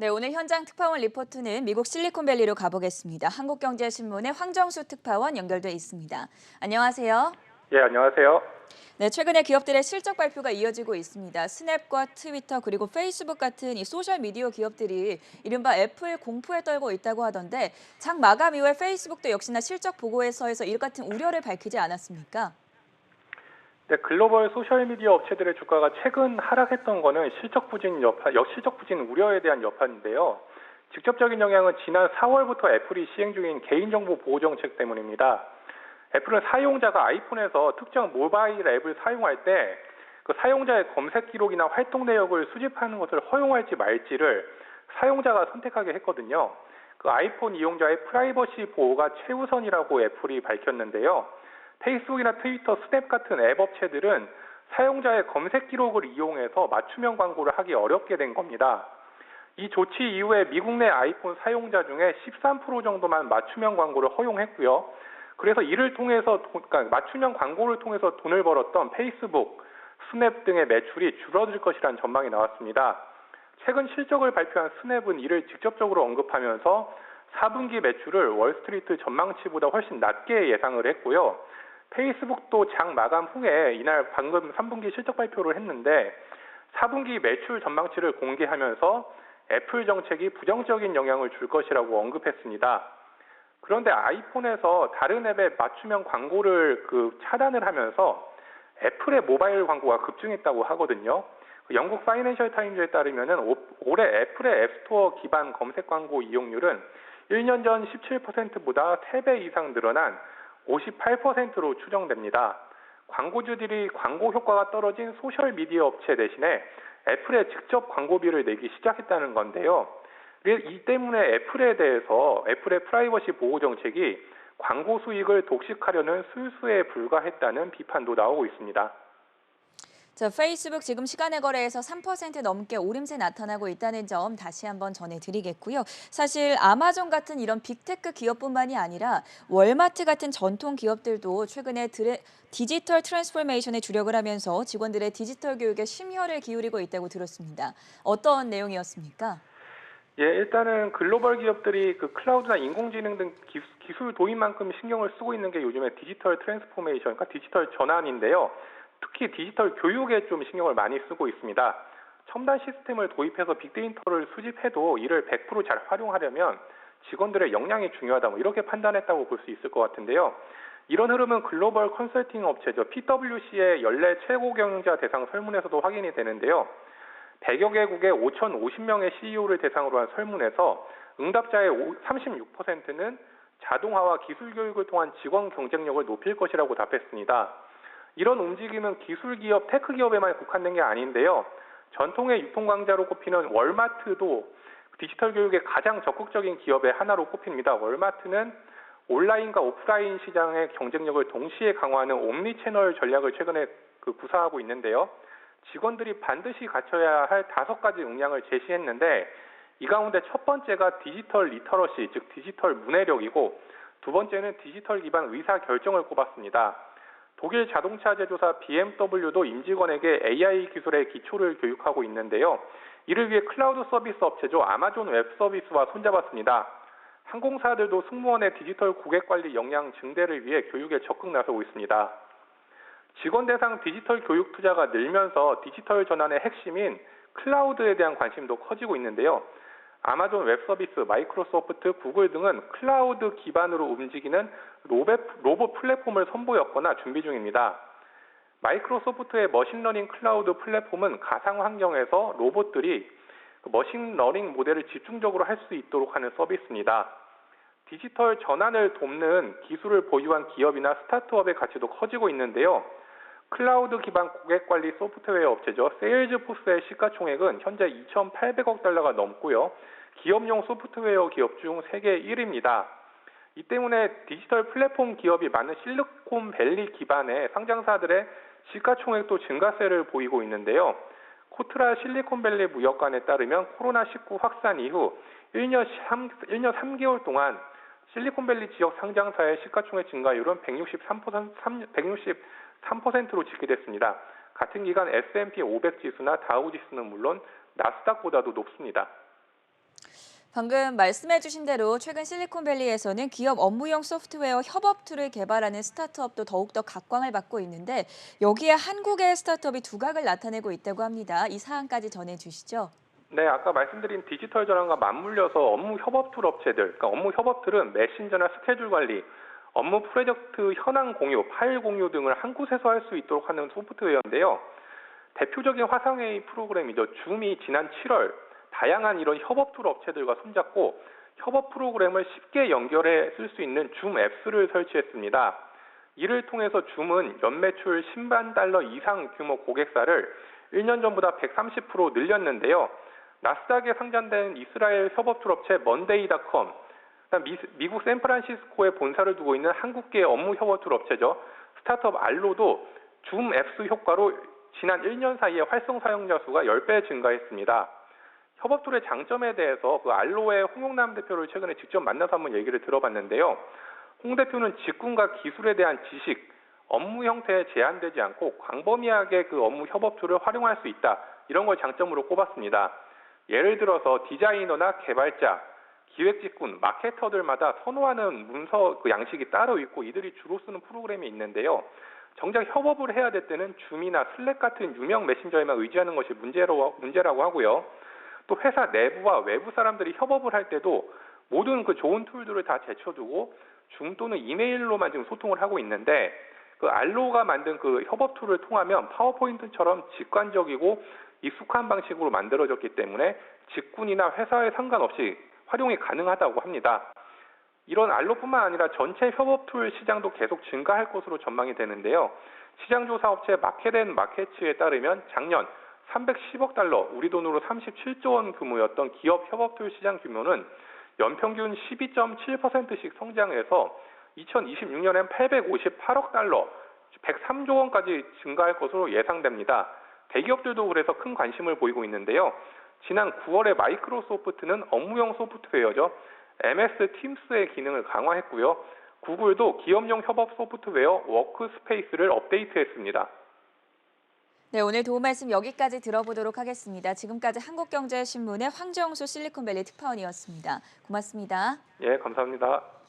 네, 오늘 현장 특파원 리포트는 미국 실리콘밸리로 가보겠습니다. 한국경제신문의 황정수 특파원 연결돼 있습니다. 안녕하세요. 예, 안녕하세요. 네, 최근에 기업들의 실적 발표가 이어지고 있습니다. 스냅과 트위터 그리고 페이스북 같은 이 소셜 미디어 기업들이 이른바 애플 공포에 떨고 있다고 하던데 장 마감 이후에 페이스북도 역시나 실적 보고서에서 이 같은 우려를 밝히지 않았습니까? 네, 글로벌 소셜미디어 업체들의 주가가 최근 하락했던 거는 실적 부진 우려에 대한 여파인데요. 직접적인 영향은 지난 4월부터 애플이 시행 중인 개인정보 보호 정책 때문입니다. 애플은 사용자가 아이폰에서 특정 모바일 앱을 사용할 때 그 사용자의 검색 기록이나 활동 내역을 수집하는 것을 허용할지 말지를 사용자가 선택하게 했거든요. 그 아이폰 이용자의 프라이버시 보호가 최우선이라고 애플이 밝혔는데요. 페이스북이나 트위터, 스냅 같은 앱 업체들은 사용자의 검색 기록을 이용해서 맞춤형 광고를 하기 어렵게 된 겁니다. 이 조치 이후에 미국 내 아이폰 사용자 중에 13% 정도만 맞춤형 광고를 허용했고요. 그래서 이를 통해서 그러니까 맞춤형 광고를 통해서 돈을 벌었던 페이스북, 스냅 등의 매출이 줄어들 것이라는 전망이 나왔습니다. 최근 실적을 발표한 스냅은 이를 직접적으로 언급하면서 4분기 매출을 월스트리트 전망치보다 훨씬 낮게 예상을 했고요. 페이스북도 장 마감 후에 이날 방금 3분기 실적 발표를 했는데 4분기 매출 전망치를 공개하면서 애플 정책이 부정적인 영향을 줄 것이라고 언급했습니다. 그런데 아이폰에서 다른 앱의 맞춤형 광고를 차단을 하면서 애플의 모바일 광고가 급증했다고 하거든요. 영국 파이낸셜 타임즈에 따르면은 올해 애플의 앱스토어 기반 검색 광고 이용률은 1년 전 17%보다 3배 이상 늘어난 58%로 추정됩니다. 광고주들이 광고 효과가 떨어진 소셜 미디어 업체 대신에 애플에 직접 광고비를 내기 시작했다는 건데요. 이 때문에 애플의 프라이버시 보호 정책이 광고 수익을 독식하려는 술수에 불과했다는 비판도 나오고 있습니다. 자, 페이스북 지금 시간의 거래에서 3% 넘게 오름세 나타나고 있다는 점 다시 한번 전해드리겠고요. 사실 아마존 같은 이런 빅테크 기업뿐만이 아니라 월마트 같은 전통 기업들도 최근에 디지털 트랜스포메이션에 주력을 하면서 직원들의 디지털 교육에 심혈을 기울이고 있다고 들었습니다. 어떤 내용이었습니까? 예, 일단은 글로벌 기업들이 클라우드나 인공지능 등 기술 도입만큼 신경을 쓰고 있는 게 요즘에 디지털 트랜스포메이션, 그러니까 디지털 전환인데요. 특히 디지털 교육에 좀 신경을 많이 쓰고 있습니다. 첨단 시스템을 도입해서 빅데이터를 수집해도 이를 100%잘 활용하려면 직원들의 역량이 중요하다, 이렇게 판단했다고 볼 수 있을 것 같은데요. 이런 흐름은 글로벌 컨설팅 업체죠. PwC의 연례 최고 경영자 대상 설문에서도 확인이 되는데요. 100여 개국의 5,050명의 CEO를 대상으로 한 설문에서 응답자의 36%는 자동화와 기술 교육을 통한 직원 경쟁력을 높일 것이라고 답했습니다. 이런 움직임은 기술 기업, 테크 기업에만 국한된 게 아닌데요. 전통의 유통 강자로 꼽히는 월마트도 디지털 교육의 가장 적극적인 기업의 하나로 꼽힙니다. 월마트는 온라인과 오프라인 시장의 경쟁력을 동시에 강화하는 옴니채널 전략을 최근에 구사하고 있는데요. 직원들이 반드시 갖춰야 할 5가지 역량을 제시했는데 이 가운데 첫 번째가 디지털 리터러시, 즉 디지털 문해력이고 두 번째는 디지털 기반 의사결정을 꼽았습니다. 독일 자동차 제조사 BMW도 임직원에게 AI 기술의 기초를 교육하고 있는데요. 이를 위해 클라우드 서비스 업체죠. 아마존 웹 서비스와 손잡았습니다. 항공사들도 승무원의 디지털 고객 관리 역량 증대를 위해 교육에 적극 나서고 있습니다. 직원 대상 디지털 교육 투자가 늘면서 디지털 전환의 핵심인 클라우드에 대한 관심도 커지고 있는데요. 아마존 웹 서비스, 마이크로소프트, 구글 등은 클라우드 기반으로 움직이는 로봇 플랫폼을 선보였거나 준비 중입니다. 마이크로소프트의 머신러닝 클라우드 플랫폼은 가상 환경에서 로봇들이 머신러닝 모델을 집중적으로 할 수 있도록 하는 서비스입니다. 디지털 전환을 돕는 기술을 보유한 기업이나 스타트업의 가치도 커지고 있는데요. 클라우드 기반 고객 관리 소프트웨어 업체죠. 세일즈포스의 시가총액은 현재 2,800억 달러가 넘고요. 기업용 소프트웨어 기업 중 세계 1위입니다. 이 때문에 디지털 플랫폼 기업이 많은 실리콘밸리 기반의 상장사들의 시가총액도 증가세를 보이고 있는데요. 코트라 실리콘밸리 무역관에 따르면 코로나19 확산 이후 1년 3개월 동안 실리콘밸리 지역 상장사의 시가총액 증가율은 163%로 집계됐습니다. 같은 기간 S&P 500 지수나 다우 지수는 물론 나스닥보다도 높습니다. 방금 말씀해주신 대로 최근 실리콘밸리에서는 기업 업무용 소프트웨어 협업 툴을 개발하는 스타트업도 더욱더 각광을 받고 있는데 여기에 한국의 스타트업이 두각을 나타내고 있다고 합니다. 이 사안까지 전해주시죠. 네, 아까 말씀드린 디지털 전환과 맞물려서 업무 협업 툴 업체들, 그러니까 업무 협업 툴은 메신저나 스케줄 관리, 업무 프로젝트 현황 공유, 파일 공유 등을 한 곳에서 할 수 있도록 하는 소프트웨어인데요. 대표적인 화상회의 프로그램이죠. 줌이 지난 7월 다양한 이런 협업 툴 업체들과 손잡고 협업 프로그램을 쉽게 연결해 쓸 수 있는 줌 앱스를 설치했습니다. 이를 통해서 줌은 연매출 10만 달러 이상 규모 고객사를 1년 전보다 130% 늘렸는데요. 나스닥에 상장된 이스라엘 협업 툴 업체 먼데이닷컴, 미국 샌프란시스코에 본사를 두고 있는 한국계 업무 협업 툴 업체죠. 스타트업 알로도 줌 앱스 효과로 지난 1년 사이에 활성 사용자 수가 10배 증가했습니다. 협업 툴의 장점에 대해서 그 알로의 홍용남 대표를 최근에 직접 만나서 한번 얘기를 들어봤는데요. 홍 대표는 직군과 기술에 대한 지식, 업무 형태에 제한되지 않고 광범위하게 그 업무 협업 툴을 활용할 수 있다. 이런 걸 장점으로 꼽았습니다. 예를 들어서 디자이너나 개발자, 기획직군, 마케터들마다 선호하는 문서 그 양식이 따로 있고 이들이 주로 쓰는 프로그램이 있는데요. 정작 협업을 해야 될 때는 줌이나 슬랙 같은 유명 메신저에만 의지하는 것이 문제라고 하고요. 또 회사 내부와 외부 사람들이 협업을 할 때도 모든 그 좋은 툴들을 다 제쳐두고 줌 또는 이메일로만 지금 소통을 하고 있는데 그 알로가 만든 그 협업 툴을 통하면 파워포인트처럼 직관적이고 익숙한 방식으로 만들어졌기 때문에 직군이나 회사에 상관없이 활용이 가능하다고 합니다. 이런 알로뿐만 아니라 전체 협업 툴 시장도 계속 증가할 것으로 전망이 되는데요. 시장조사 업체 마켓앤마케츠에 따르면 작년 310억 달러, 우리 돈으로 37조 원 규모였던 기업 협업 툴 시장 규모는 연평균 12.7%씩 성장해서 2026년엔 858억 달러, 103조 원까지 증가할 것으로 예상됩니다. 대기업들도 그래서 큰 관심을 보이고 있는데요. 지난 9월에 마이크로소프트는 업무용 소프트웨어죠. MS 팀스의 기능을 강화했고요. 구글도 기업용 협업 소프트웨어 워크스페이스를 업데이트했습니다. 네, 오늘 도움 말씀 여기까지 들어보도록 하겠습니다. 지금까지 한국경제신문의 황정수 실리콘밸리 특파원이었습니다. 고맙습니다. 예, 감사합니다.